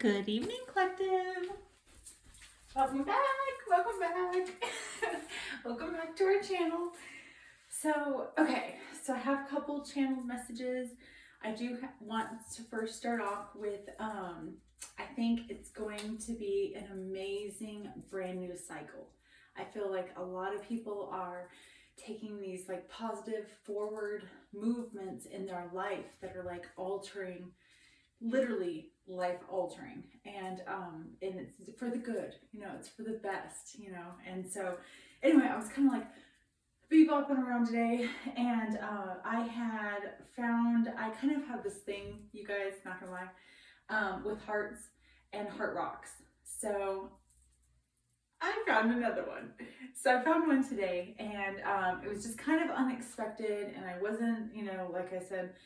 Good evening, collective. Welcome back. Welcome back. Welcome back to our channel. So I have a couple channel messages. I do want to first start off with, I think it's going to be an amazing brand new cycle. I feel like a lot of people are taking these like positive forward movements in their life that are like altering, literally life altering, and it's for the good, it's for the best, and so anyway, I was kind of like bebopping around today, and I kind of have this thing, you guys, not gonna lie, with hearts and heart rocks. So I found another one. So I found one today, and it was just kind of unexpected, and I wasn't, like I said,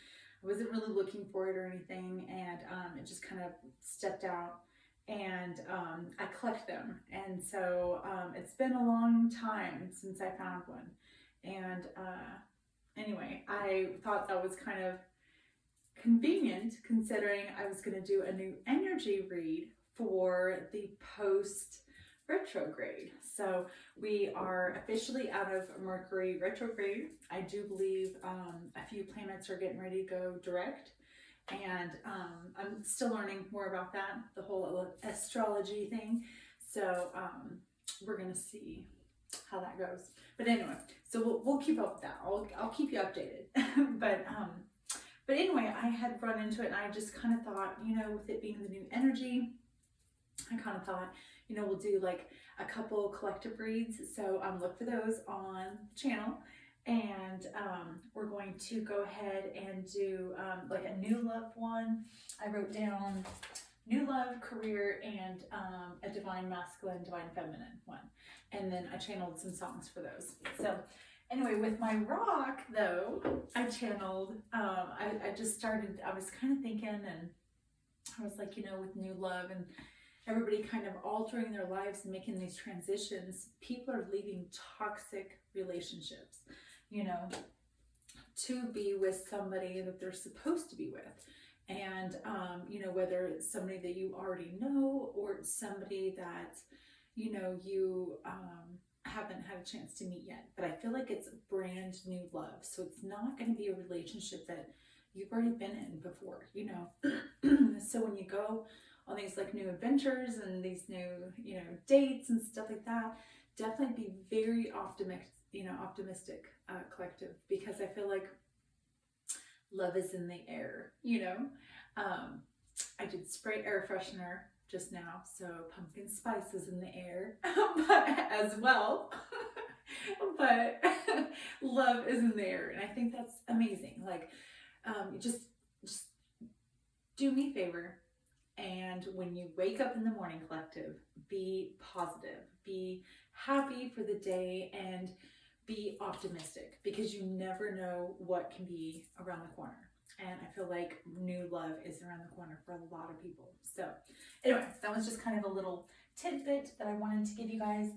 I wasn't really looking for it or anything, and it just kind of stepped out, and I collect them. And so it's been a long time since I found one, and anyway, I thought that was kind of convenient considering I was going to do a new energy read for the post retrograde. So we are officially out of Mercury retrograde. I do believe a few planets are getting ready to go direct, and I'm still learning more about that, the whole astrology thing. So we're gonna see how that goes. But anyway, so we'll keep up with that. I'll keep you updated. But anyway, I had run into it, and I just kind of thought, with it being the new energy, I kind of thought, we'll do like a couple collective reads. So look for those on the channel. And we're going to go ahead and do like a new love one. I wrote down new love, career, and a divine masculine, divine feminine one. And then I channeled some songs for those. So anyway, with my rock though, I channeled, I just started, I was kind of thinking, and I was like, with new love and everybody kind of altering their lives and making these transitions, people are leaving toxic relationships, to be with somebody that they're supposed to be with. And, whether it's somebody that you already know, or it's somebody that, you haven't had a chance to meet yet. But I feel like it's brand new love. So it's not going to be a relationship that you've already been in before, So when you go on these like new adventures and these new, dates and stuff like that, definitely be very optimistic, collective, because I feel like love is in the air, I did spray air freshener just now, so pumpkin spice is in the air as well. But love is in the air, and I think that's amazing. Like, just do me a favor. And when you wake up in the morning, collective, be positive, be happy for the day, and be optimistic, because you never know what can be around the corner. And I feel like new love is around the corner for a lot of people. So anyway, that was just kind of a little tidbit that I wanted to give you guys.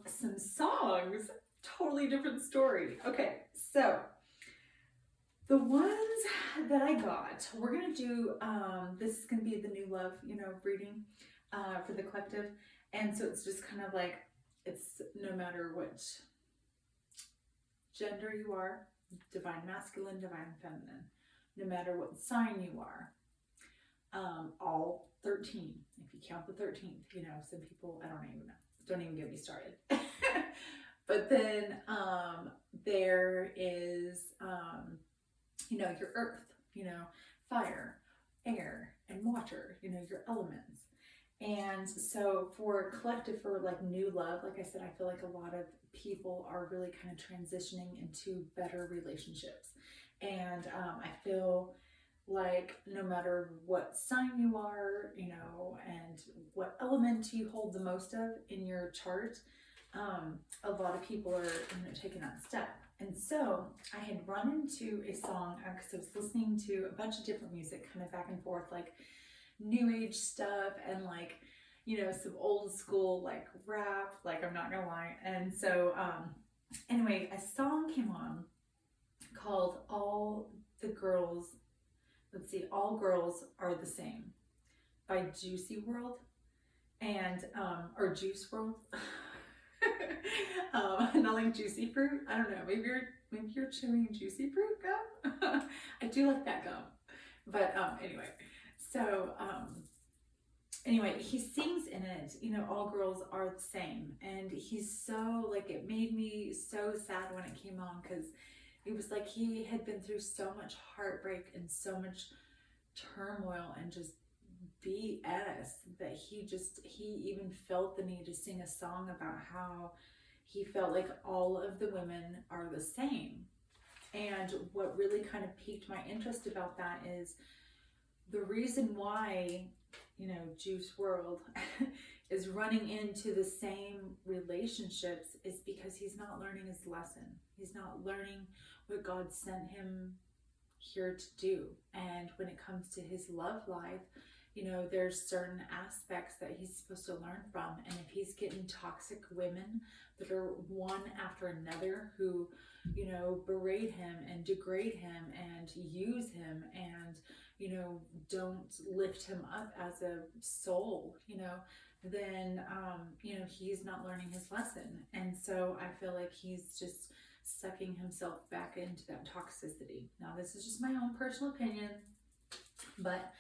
Some songs, totally different story. Okay, so the ones that I got, we're going to do, this is going to be the new love, reading for the collective. And so it's just kind of like, it's no matter what gender you are, divine masculine, divine feminine, no matter what sign you are, all 13, if you count the 13th, some people, I don't even know, don't even get me started. But then there is, your earth, fire, air, and water, your elements. And so for collective, for like new love, like I said, I feel like a lot of people are really kind of transitioning into better relationships. And I feel like no matter what sign you are, and what element you hold the most of in your chart, a lot of people are taking that step. And so I had run into a song, because I was listening to a bunch of different music, kind of back and forth, like new age stuff, and like, some old school like rap, like, I'm not gonna lie. And so anyway, a song came on called All Girls Are the Same by Juicy World and or Juice World. Not like juicy fruit. I don't know. Maybe you're chewing juicy fruit gum. I do like that gum. But anyway, so anyway, he sings in it, you know, all girls are the same. And he's so, like, it made me so sad when it came on, because it was like he had been through so much heartbreak and so much turmoil and just BS that he even felt the need to sing a song about how he felt like all of the women are the same. And what really kind of piqued my interest about that is the reason why, you know, Juice World is running into the same relationships is because he's not learning his lesson. He's not learning what God sent him here to do. And when it comes to his love life, you know, there's certain aspects that he's supposed to learn from. And if he's getting toxic women that are one after another who, you know, berate him and degrade him and use him and, you know, don't lift him up as a soul, you know, then, you know, he's not learning his lesson. And so I feel like he's just sucking himself back into that toxicity. Now, this is just my own personal opinion, but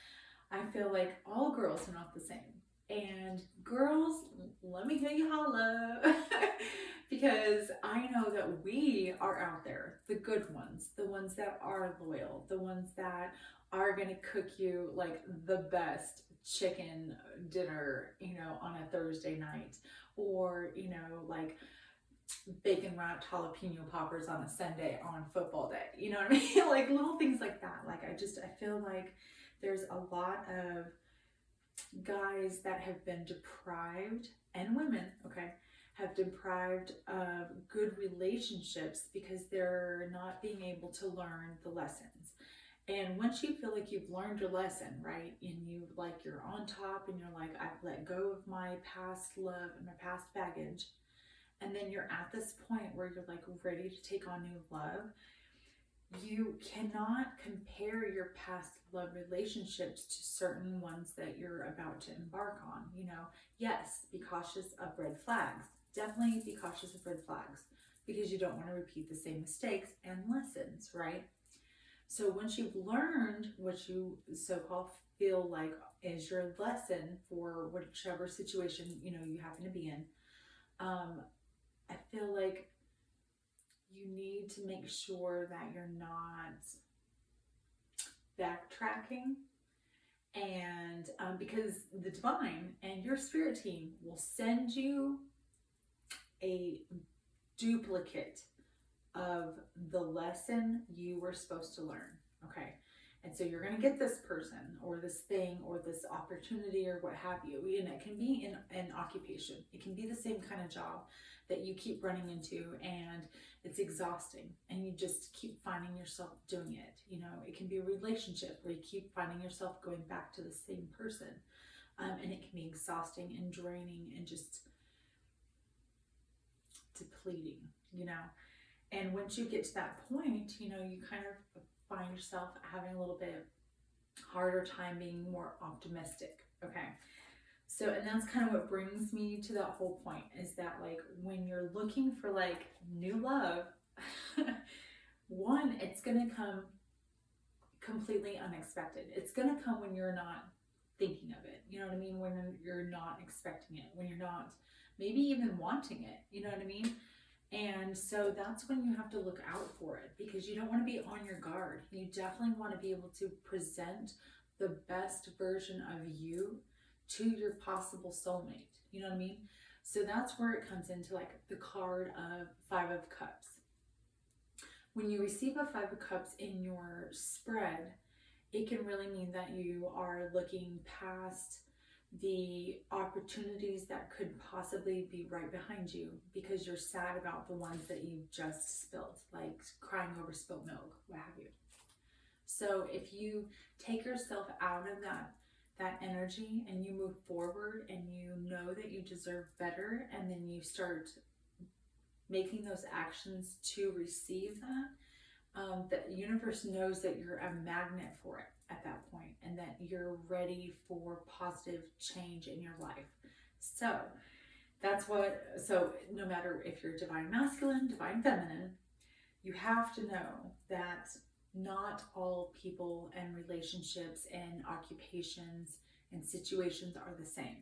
I feel like all girls are not the same. And girls, let me hear you holla. Because I know that we are out there, the good ones, the ones that are loyal, the ones that are gonna cook you like the best chicken dinner, you know, on a Thursday night, or, you know, like bacon wrapped jalapeno poppers on a Sunday on football day. You know what I mean? Like little things like that. Like I feel like there's a lot of guys that have been deprived, and women, okay, have deprived of good relationships because they're not being able to learn the lessons. And once you feel like you've learned your lesson, right, and you like you're on top and you're like, I've let go of my past love and my past baggage, and then you're at this point where you're like ready to take on new love, you cannot compare your past love relationships to certain ones that you're about to embark on. You know, yes, be cautious of red flags. Definitely be cautious of red flags, because you don't want to repeat the same mistakes and lessons, right? So once you've learned what you so-called feel like is your lesson for whichever situation, you know, you happen to be in, I feel like you need to make sure that you're not backtracking, and because the divine and your spirit team will send you a duplicate of the lesson you were supposed to learn, okay? And so you're going to get this person or this thing or this opportunity or what have you. And it can be in an occupation. It can be the same kind of job that you keep running into and it's exhausting and you just keep finding yourself doing it. You know, it can be a relationship where you keep finding yourself going back to the same person. And it can be exhausting and draining and just depleting, you know. And once you get to that point, you know, you kind of find yourself having a little bit harder time being more optimistic, okay? So, and that's kind of what brings me to that whole point, is that like when you're looking for like new love, one, it's gonna come completely unexpected. It's gonna come when you're not thinking of it, you know what I mean? When you're not expecting it, when you're not maybe even wanting it, you know what I mean? And so that's when you have to look out for it, because you don't want to be on your guard. You definitely want to be able to present the best version of you to your possible soulmate. You know what I mean? So that's where it comes into like the card of Five of Cups. When you receive a Five of Cups in your spread, it can really mean that you are looking past the opportunities that could possibly be right behind you because you're sad about the ones that you just spilled, like crying over spilled milk, what have you. So if you take yourself out of that energy and you move forward and you know that you deserve better, and then you start making those actions to receive that, the universe knows that you're a magnet for it. at that point, and that you're ready for positive change in your life. So so no matter if you're divine masculine, divine feminine, you have to know that not all people and relationships and occupations and situations are the same.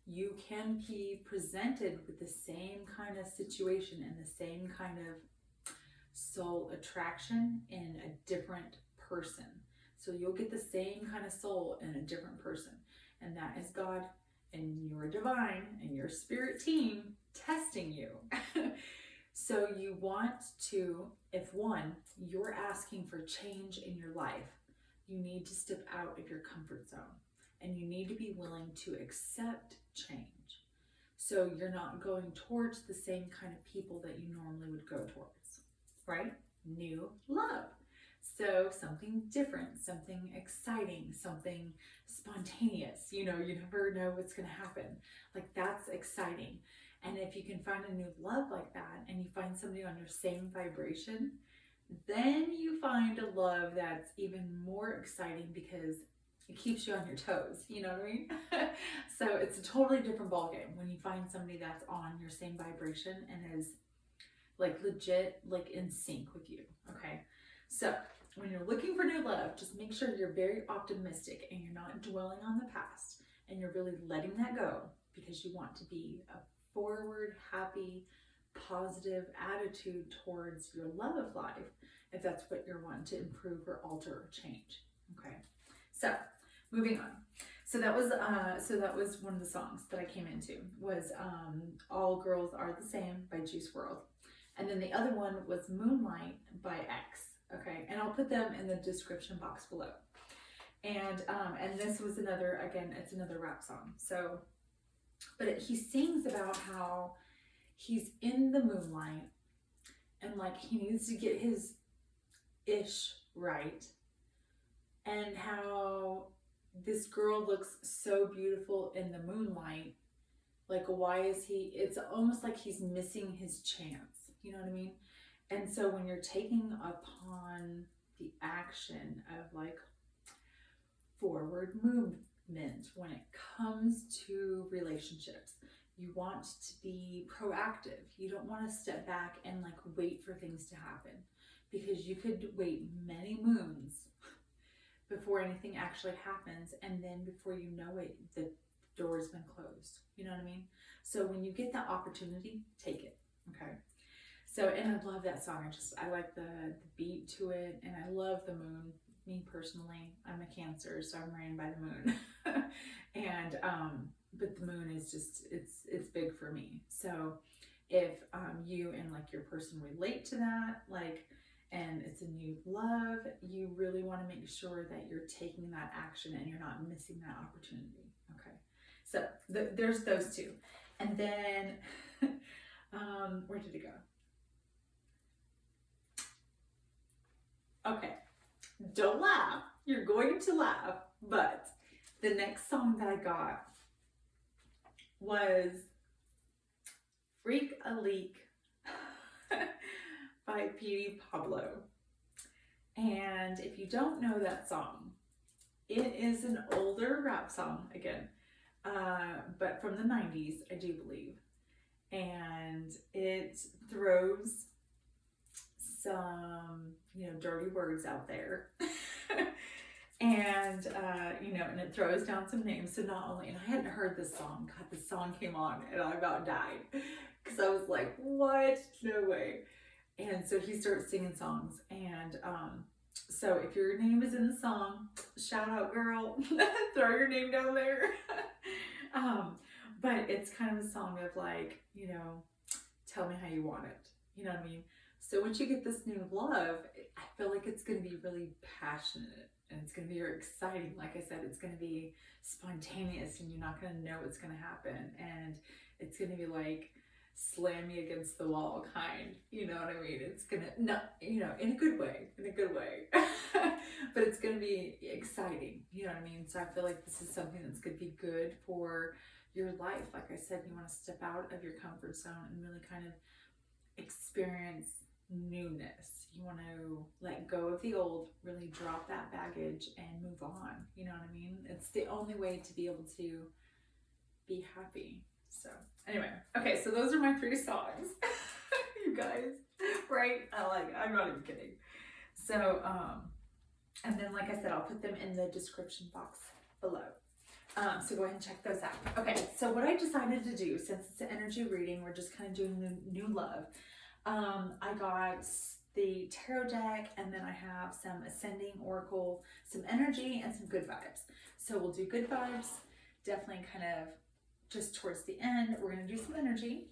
You can be presented with the same kind of situation and the same kind of soul attraction in a different person. So you'll get the same kind of soul in a different person. And that is God and your divine and your spirit team testing you. So you want to, if one, you're asking for change in your life, you need to step out of your comfort zone and you need to be willing to accept change. So you're not going towards the same kind of people that you normally would go towards, right? New love. So something different, something exciting, something spontaneous. You know, you never know what's going to happen. Like, that's exciting. And if you can find a new love like that and you find somebody on your same vibration, then you find a love that's even more exciting because it keeps you on your toes. You know what I mean? So it's a totally different ballgame when you find somebody that's on your same vibration and is like legit, like in sync with you. Okay. So when you're looking for new love, just make sure you're very optimistic and you're not dwelling on the past and you're really letting that go because you want to be a forward, happy, positive attitude towards your love of life, if that's what you're wanting to improve or alter or change. Okay, so moving on. So that was one of the songs that I came into was All Girls Are the Same by Juice WRLD, and then the other one was Moonlight by X. Okay, and I'll put them in the description box below. And this was another, again, it's another rap song. So, but he sings about how he's in the moonlight and like he needs to get his ish right, and how this girl looks so beautiful in the moonlight. Like, why is he, it's almost like he's missing his chance. You know what I mean? And so when you're taking upon the action of like forward movement, when it comes to relationships, you want to be proactive. You don't want to step back and like wait for things to happen, because you could wait many moons before anything actually happens, and then before you know it, the door's been closed. You know what I mean? So when you get that opportunity, take it. Okay. So, and I love that song. I like the beat to it, and I love the moon. Me personally, I'm a Cancer, so I'm ran by the moon. And but the moon is just, it's big for me. So if you and like your person relate to that, like, and it's a new love, you really want to make sure that you're taking that action and you're not missing that opportunity. Okay, so there's those two. And then where did it go? Okay, don't laugh. You're going to laugh, but the next song that I got was Freak a Leak by Petey Pablo. And if you don't know that song, it is an older rap song again, but from the 90s, I do believe. And it throws some, dirty words out there. And, and it throws down some names. So not only, and I hadn't heard this song, God, this song came on and I about died. Because I was like, what? No way. And so he starts singing songs. And so if your name is in the song, shout out, girl. Throw your name down there. But it's kind of a song of like, tell me how you want it. You know what I mean? So once you get this new love, I feel like it's going to be really passionate and it's going to be very exciting. Like I said, it's going to be spontaneous and you're not going to know what's going to happen. And it's going to be like slam me against the wall kind. You know what I mean? It's going to, no, in a good way, but it's going to be exciting. You know what I mean? So I feel like this is something that's going to be good for your life. Like I said, you want to step out of your comfort zone and really kind of experience newness. You want to let go of the old, really drop that baggage and move on. You know what I mean? It's the only way to be able to be happy. So anyway, okay, so those are my 3 songs. You guys, right? I'm not even kidding. So, and then like I said, I'll put them in the description box below. So go ahead and check those out. Okay, so what I decided to do, since it's an energy reading, we're just kind of doing the new love. I got the tarot deck, and then I have some ascending oracle, some energy, and some good vibes. So we'll do good vibes, definitely kind of just towards the end. We're going to do some energy,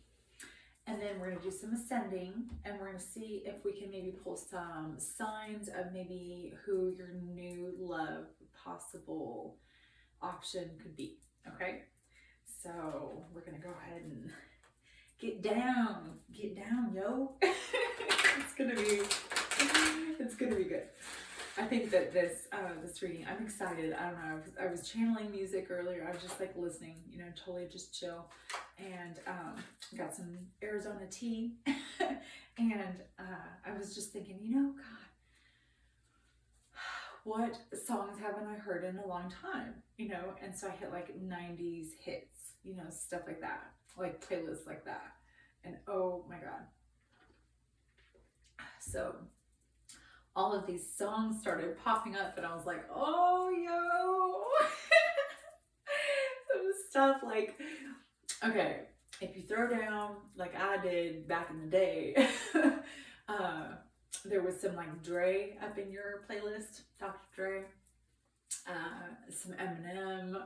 and then we're going to do some ascending, and we're going to see if we can maybe pull some signs of maybe who your new love possible option could be. Okay, so we're going to go ahead and get down, yo. it's gonna be good. I think that this reading, I'm excited. I don't know, I was channeling music earlier. I was just like listening, you know, totally just chill, and got some Arizona tea, and I was just thinking, you know, God, what songs haven't I heard in a long time, you know? And so I hit like 90s hits, you know, stuff like that, like playlists like that. And oh my God. So all of these songs started popping up, and I was like, oh, yo. Some stuff like, okay, if you throw down like I did back in the day, there was some like Dre up in your playlist, Dr. Dre, some Eminem.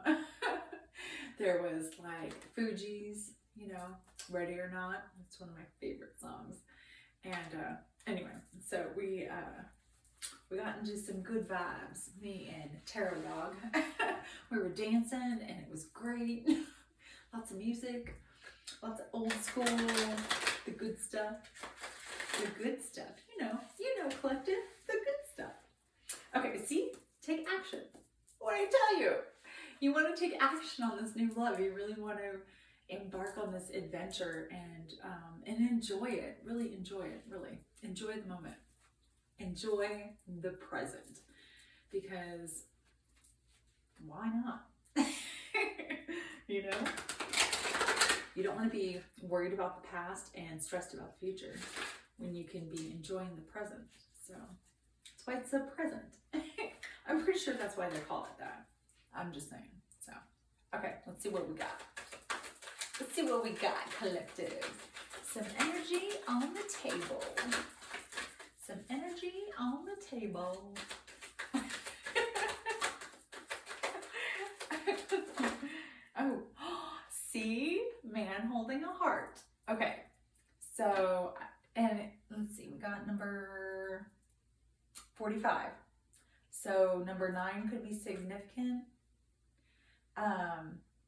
There was like Fugees, you know, Ready or Not. It's one of my favorite songs. And anyway, so we got into some good vibes, me and Tarot Dog. We were dancing, and it was great. Lots of music, lots of old school, the good stuff. The good stuff, you know, collective, the good stuff. Okay, see, take action. What did I tell you? You want to take action on this new love. You really want to embark on this adventure and enjoy it. Really enjoy it. Really enjoy the moment. Enjoy the present, because why not? You know, you don't want to be worried about the past and stressed about the future when you can be enjoying the present. So that's why it's so present. I'm pretty sure that's why they call it that. I'm just saying. So, okay, let's see what we got. Let's see what we got, collective. Some energy on the table. Some energy on the table. Oh, see? Man holding a heart. Okay, so, and let's see, we got number 45. So number 9 could be significant.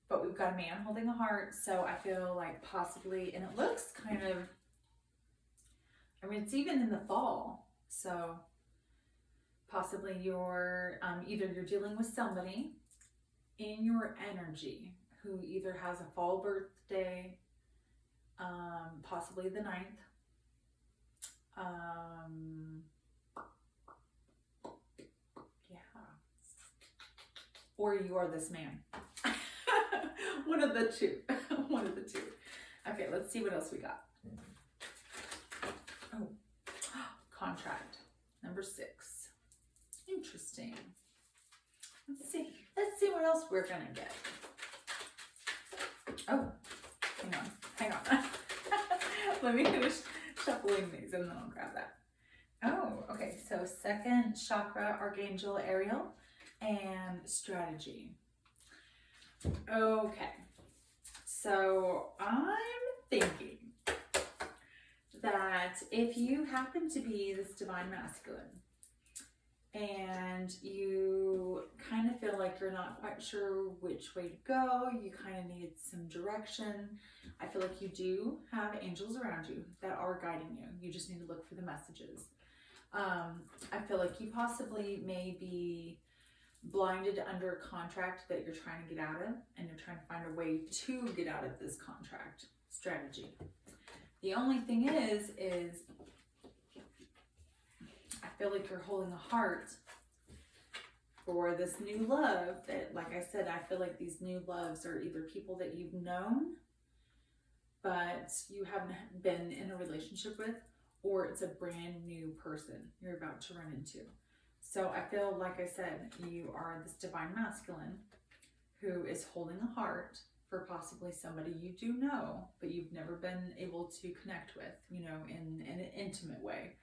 But we've got a man holding a heart, so I feel like possibly, and it looks kind of, I mean, it's even in the fall, so possibly you're, either you're dealing with somebody in your energy who either has a fall birthday, possibly the 9th, or you are this man. One of the two. One of the two. Okay, let's see what else we got. Oh, contract. Number 6. Interesting. Let's see. Let's see what else we're gonna get. Oh, hang on. Let me finish shuffling these and then I'll grab that. Oh, okay. So 2nd chakra, Archangel Ariel, and strategy. Okay, so I'm thinking that if you happen to be this divine masculine and you kind of feel like you're not quite sure which way to go, you kind of need some direction, I feel like you do have angels around you that are guiding you. You just need to look for the messages. I feel like you possibly may be blinded under a contract that you're trying to get out of, and you're trying to find a way to get out of this contract strategy. The only thing is I feel like you're holding a heart for this new love that, like I said, I feel like these new loves are either people that you've known but you haven't been in a relationship with, or it's a brand new person you're about to run into. So I feel, like I said, you are this divine masculine who is holding a heart for possibly somebody you do know, but you've never been able to connect with, you know, in an intimate way.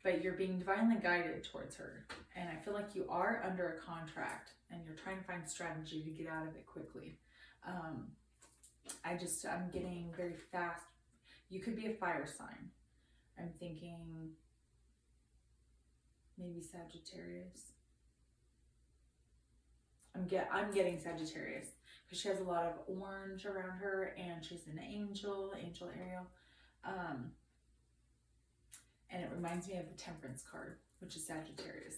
But you're being divinely guided towards her. And I feel like you are under a contract and you're trying to find strategy to get out of it quickly. I'm getting very fast. You could be a fire sign. I'm thinking maybe Sagittarius. I'm getting Sagittarius because she has a lot of orange around her and she's an angel Ariel. And it reminds me of the Temperance card, which is Sagittarius.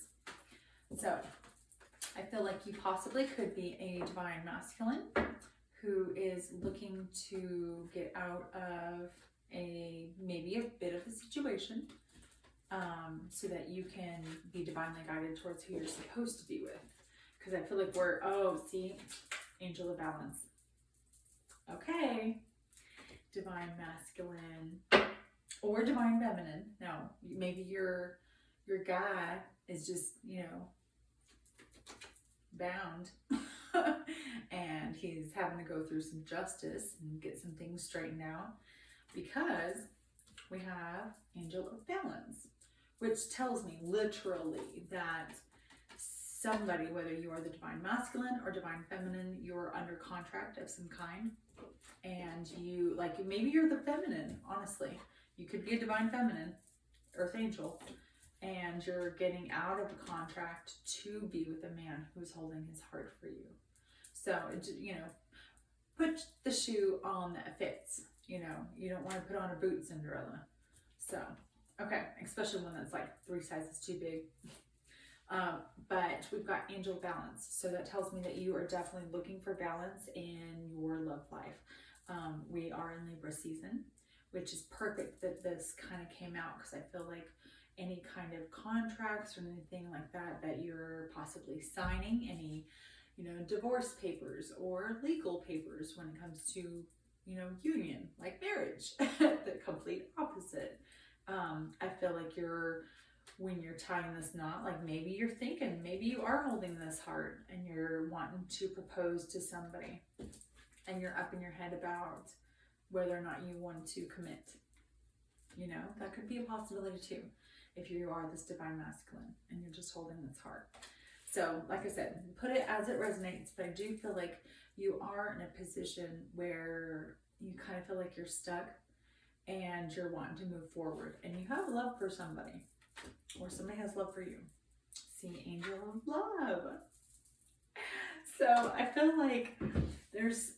So I feel like you possibly could be a divine masculine who is looking to get out of maybe a bit of a situation, so that you can be divinely guided towards who you're supposed to be with. Because I feel like Angel of Balance. Okay, divine masculine or divine feminine. Now, maybe your guy is just, you know, bound and he's having to go through some justice and get some things straightened out, because we have Angel of Balance, which tells me literally that somebody, whether you are the divine masculine or divine feminine, you're under contract of some kind, and maybe you're the feminine. Honestly, you could be a divine feminine, earth angel, and you're getting out of a contract to be with a man who's holding his heart for you. So, put the shoe on that fits. You don't want to put on a boot, Cinderella. So, okay, especially one that's like 3 sizes too big. But we've got Angel Balance. So that tells me that you are definitely looking for balance in your love life. We are in Libra season, which is perfect that this kind of came out, because I feel like any kind of contracts or anything like that you're possibly signing, any, divorce papers or legal papers when it comes to, union, like marriage, the complete opposite. I feel like when you're tying this knot, like maybe you're thinking, maybe you are holding this heart and you're wanting to propose to somebody and you're up in your head about whether or not you want to commit. That could be a possibility too, if you are this divine masculine and you're just holding this heart. So, like I said, put it as it resonates, but I do feel like you are in a position where you kind of feel like you're stuck and you're wanting to move forward and you have love for somebody, or somebody has love for you. See, Angel of Love. So I feel like there's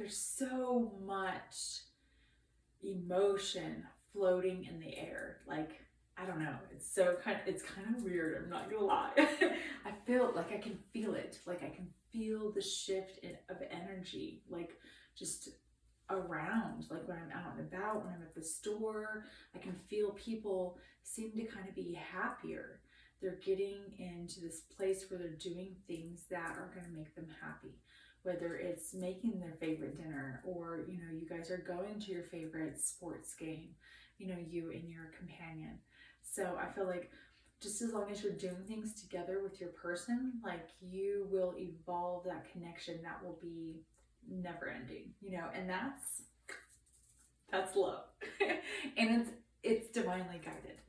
so much emotion floating in the air. Like, I don't know, it's kind of weird, I'm not gonna lie. I feel like I can feel it. Like, I can feel the shift of energy, like just around, like when I'm out and about, when I'm at the store, I can feel people seem to kind of be happier. They're getting into this place where they're doing things that are going to make them happy, whether it's making their favorite dinner, or you guys are going to your favorite sports game, you and your companion. So I feel like just as long as you're doing things together with your person, like, you will evolve that connection that will be never ending, and that's love. And it's divinely guided.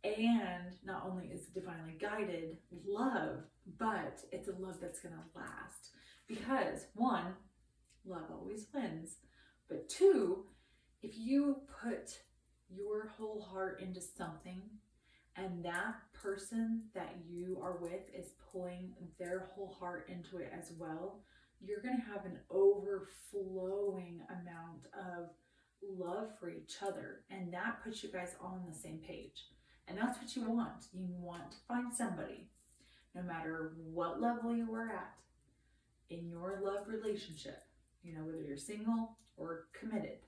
And not only is it divinely guided love, but it's a love that's going to last. Because 1, love always wins. But 2, if you put your whole heart into something and that person that you are with is pulling their whole heart into it as well, you're going to have an overflowing amount of love for each other. And that puts you guys all on the same page. And that's what you want. You want to find somebody, no matter what level you are at in your love relationship, whether you're single or committed,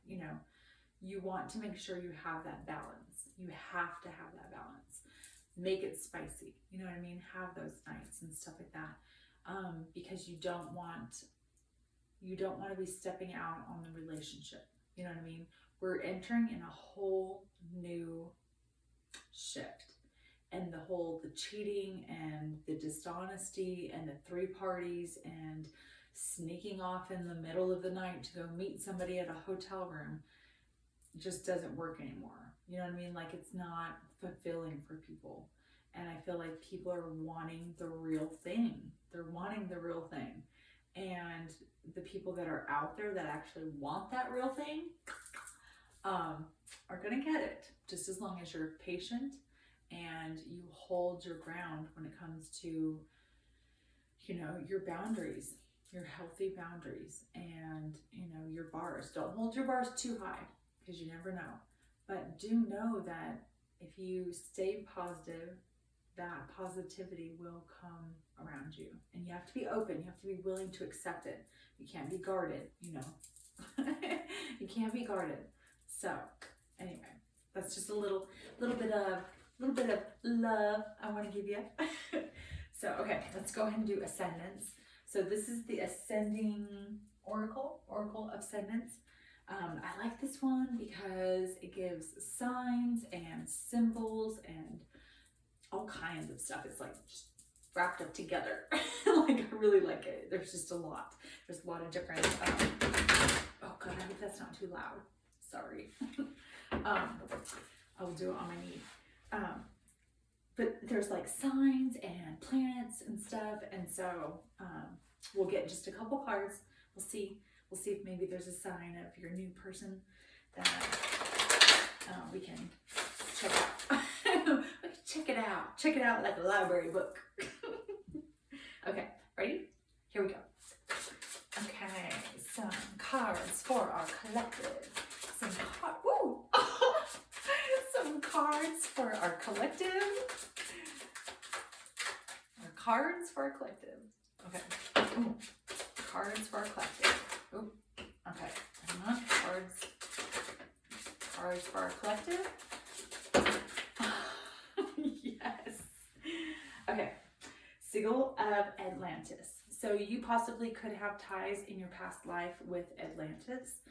you want to make sure you have that balance. You have to have that balance. make it spicy. You know what I mean? Have those nights and stuff like that. Because you don't want to be stepping out on the relationship. You know what I mean? We're entering in a whole new shift. And the cheating and the dishonesty and the 3 parties and sneaking off in the middle of the night to go meet somebody at a hotel room just doesn't work anymore. You know what I mean? Like, it's not fulfilling for people. And I feel like people are wanting the real thing. They're wanting the real thing. And the people that are out there that actually want that real thing are going to get it, just as long as you're patient and you hold your ground when it comes to, you know, your boundaries, your healthy boundaries, and, you know, your bars. Don't hold your bars too high, because you never know. But do know that if you stay positive, that positivity will come around you. And you have to be open. You have to be willing to accept it. You can't be guarded, you know. You can't be guarded. So anyway, that's just a little bit of love I want to give you. So, okay, let's go ahead and do ascendants. So this is the ascending oracle of ascendants. I like this one because it gives signs and symbols and all kinds of stuff. It's like just wrapped up together. Like, I really like it. There's just a lot. There's a lot of different, oh God, I hope that's not too loud. Sorry. I will do it on my knee. But there's like signs and planets and stuff. And so, we'll get just a couple cards. We'll see if maybe there's a sign of your new person that we can check out. Check it out like a library book. Okay, ready? Here we go. Okay, some cards for our collective. Some cards for our collective. Cards for our collective. Okay. Ooh. Cards for our collective. Ooh. Okay. Hang on. Cards for our collective. Yes. Okay. Sigil of Atlantis. So you possibly could have ties in your past life with Atlantis.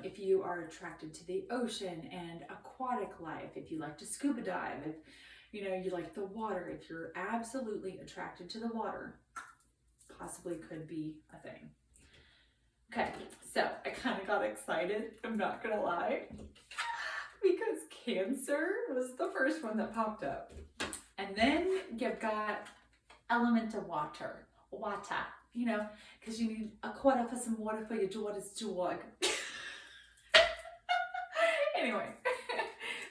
If you are attracted to the ocean and aquatic life, if you like to scuba dive, if you know you like the water, if you're absolutely attracted to the water, possibly could be a thing. Okay, so I kind of got excited, I'm not gonna lie, because Cancer was the first one that popped up. And then you've got element of water, you know, because you need a quarter for some water for your daughter's dog. Anyway,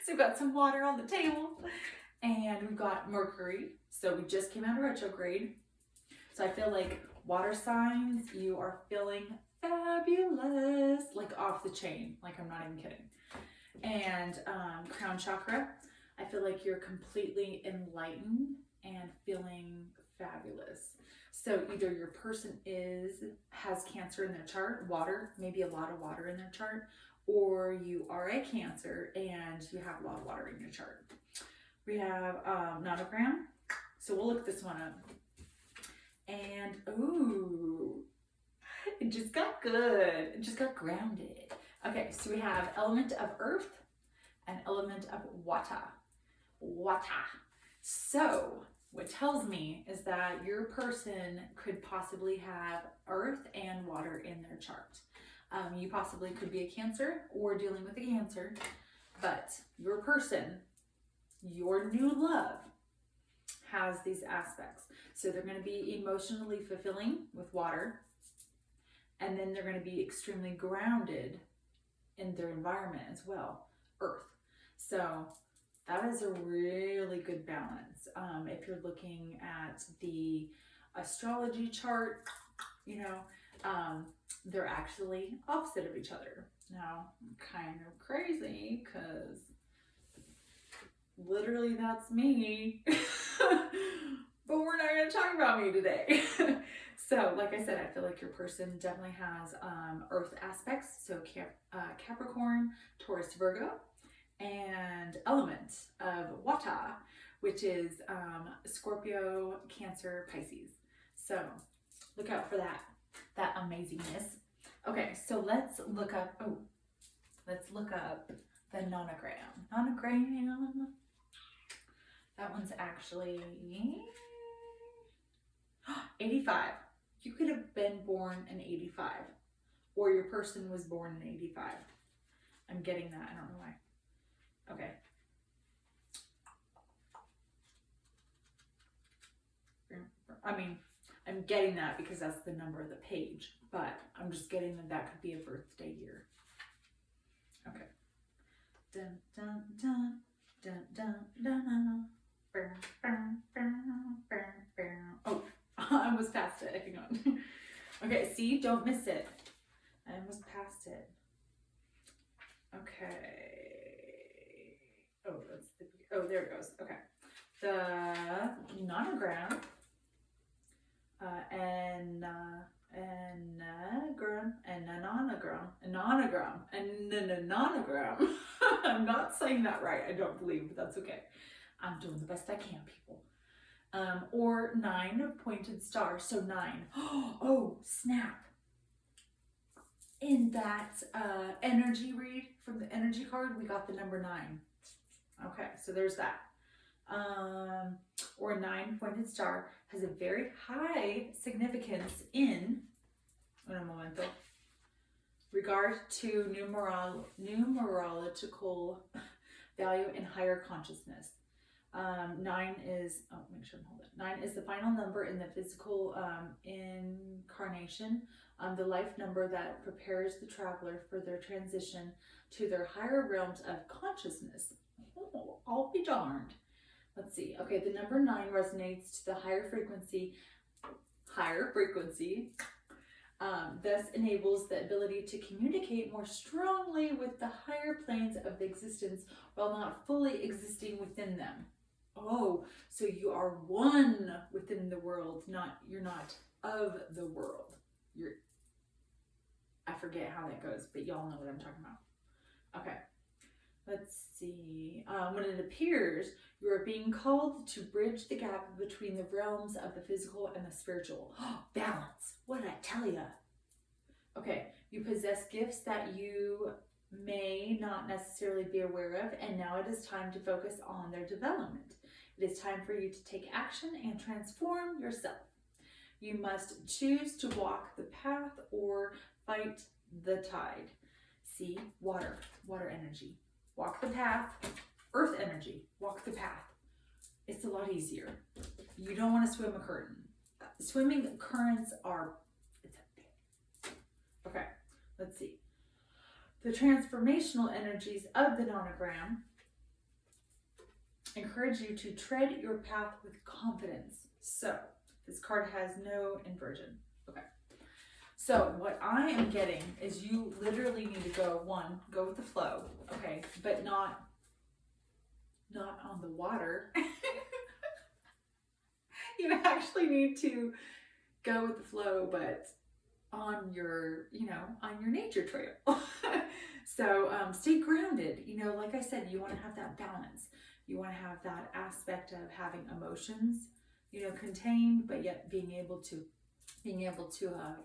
so we've got some water on the table, and we've got Mercury. So we just came out of retrograde. So I feel like water signs, you are feeling fabulous, like off the chain, like I'm not even kidding. And crown chakra, I feel like you're completely enlightened and feeling fabulous. So either your person has Cancer in their chart, water, maybe a lot of water in their chart, or you are a Cancer and you have a lot of water in your chart. We have nonogram, so we'll look this one up. And ooh, it just got good. It just got grounded. Okay, so we have element of earth and element of water. So what tells me is that your person could possibly have earth and water in their chart. You possibly could be a Cancer or dealing with a Cancer, but your person, your new love, has these aspects. So they're going to be emotionally fulfilling with water, and then they're going to be extremely grounded in their environment as well, earth. So that is a really good balance. If you're looking at the astrology chart, you know, they're actually opposite of each other. Now, kind of crazy because literally that's me. But we're not going to talk about me today. So, like I said, I feel like your person definitely has earth aspects. So Capricorn, Taurus, Virgo, and element of water, which is Scorpio, Cancer, Pisces. So look out for that amazingness. Okay, so let's look up the nonogram. Nonogram. That one's actually 85. You could have been born in 85, or your person was born in 85. I'm getting that. I don't know why. Okay. I mean, I'm getting that because that's the number of the page, but I'm just getting that could be a birthday year. Okay. Dun dun dun dun dun dun. Oh, I almost passed it. Hang on. Okay, see, don't miss it. I almost passed it. Okay. Oh, there it goes. Okay. The nonogram. Nonogram. I'm not saying that right, I don't believe, but that's okay. I'm doing the best I can, people. Or 9 pointed stars, so 9. Oh, snap. In that energy read from the energy card, we got the number 9. Okay, so there's that. Or 9 pointed star has a very high significance in un momento, regard to numerological value in higher consciousness. 9 is, make sure I'm holding it. 9 is the final number in the physical incarnation, the life number that prepares the traveler for their transition to their higher realms of consciousness. Oh, I'll be darned. Let's see. Okay, the number 9 resonates to the higher frequency, thus enables the ability to communicate more strongly with the higher planes of existence while not fully existing within them. Oh, so you are one within the world, you're not of the world. I forget how that goes, but y'all know what I'm talking about. Okay. Let's see. When it appears, you are being called to bridge the gap between the realms of the physical and the spiritual. Balance. What did I tell you? Okay. You possess gifts that you may not necessarily be aware of, and now it is time to focus on their development. It is time for you to take action and transform yourself. You must choose to walk the path or fight the tide. See, water energy. Walk the path, earth energy, walk the path. It's a lot easier. You don't want to swim a current. Swimming currents are, it's a thing. Okay, let's see. The transformational energies of the nonogram encourage you to tread your path with confidence. So, this card has no inversion. Okay. So what I am getting is you literally need to go with the flow, okay, but not on the water. You actually need to go with the flow, but on your nature trail. So stay grounded. Like I said, you want to have that balance. You want to have that aspect of having emotions, contained, but yet being able to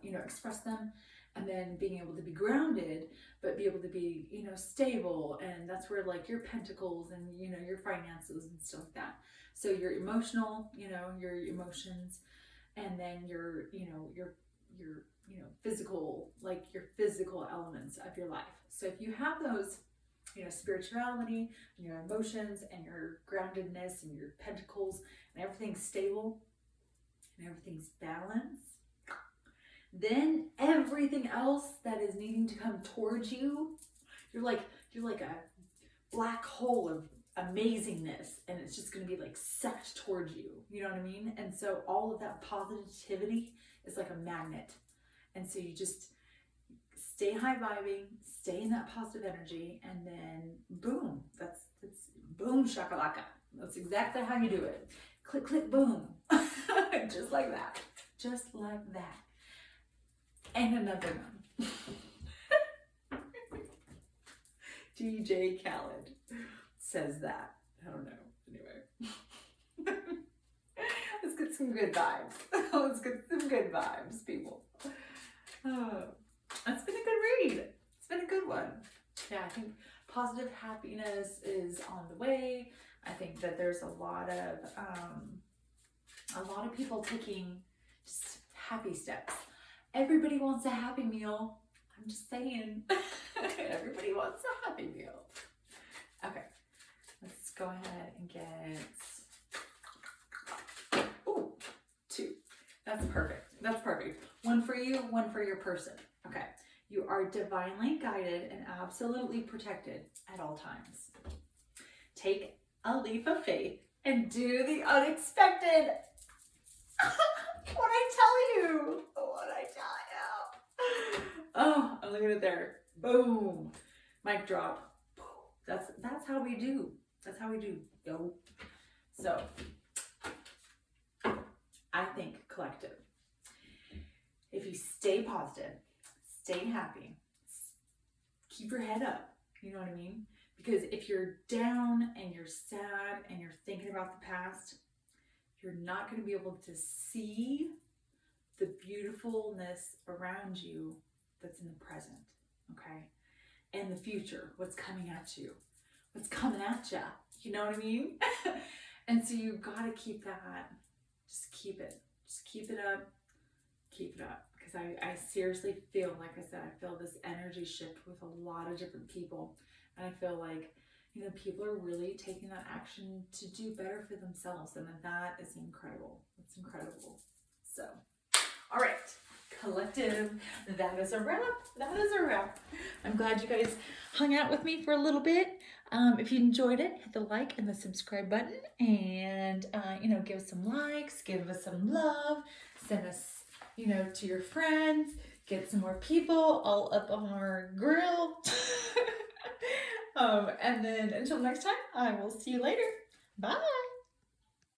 express them, and then being able to be grounded, but be able to be, stable. And that's where like your pentacles and, your finances and stuff like that. So your emotional, your emotions, and then your physical, like your physical elements of your life. So if you have those, spirituality and your emotions and your groundedness and your pentacles and everything's stable and everything's balanced, then everything else that is needing to come towards you, you're like a black hole of amazingness, and it's just going to be like sucked towards you. You know what I mean? And so all of that positivity is like a magnet. And so you just stay high vibing, stay in that positive energy, and then boom, that's boom shakalaka. That's exactly how you do it. Click, click, boom. Just like that. Just like that. And another one. DJ Khaled says that. I don't know. Anyway. some good vibes. Let's get some good vibes, people. Oh, that's been a good read. It's been a good one. Yeah, I think positive happiness is on the way. I think that there's a lot of people taking just happy steps. Everybody wants a happy meal. I'm just saying. Everybody wants a happy meal. Okay, let's go ahead and get, ooh, 2. That's perfect. That's perfect. 1 for you, 1 for your person. Okay. You are divinely guided and absolutely protected at all times. Take a leap of faith and do the unexpected. What I tell you. What I tell you. Oh, I'm leaving it there. Boom. Mic drop. That's how we do. That's how we do. Yo. So, I think collective. If you stay positive, stay happy, keep your head up, you know what I mean? Because if you're down and you're sad and you're thinking about the past, you're not going to be able to see the beautifulness around you that's in the present, okay? And the future, what's coming at you, what's coming at you, you know what I mean? And so you've got to keep that, just keep it up, keep it up. Because I seriously feel, like I said, I feel this energy shift with a lot of different people. And I feel like, you know, people are really taking that action to do better for themselves. And that is incredible. It's incredible. So, all right, collective, that is a wrap. That is a wrap. I'm glad you guys hung out with me for a little bit. If you enjoyed it, hit the like and the subscribe button. And, you know, give us some likes, give us some love, send us, you know, to your friends, get some more people all up on our grill. And then until next time, I will see you later. Bye.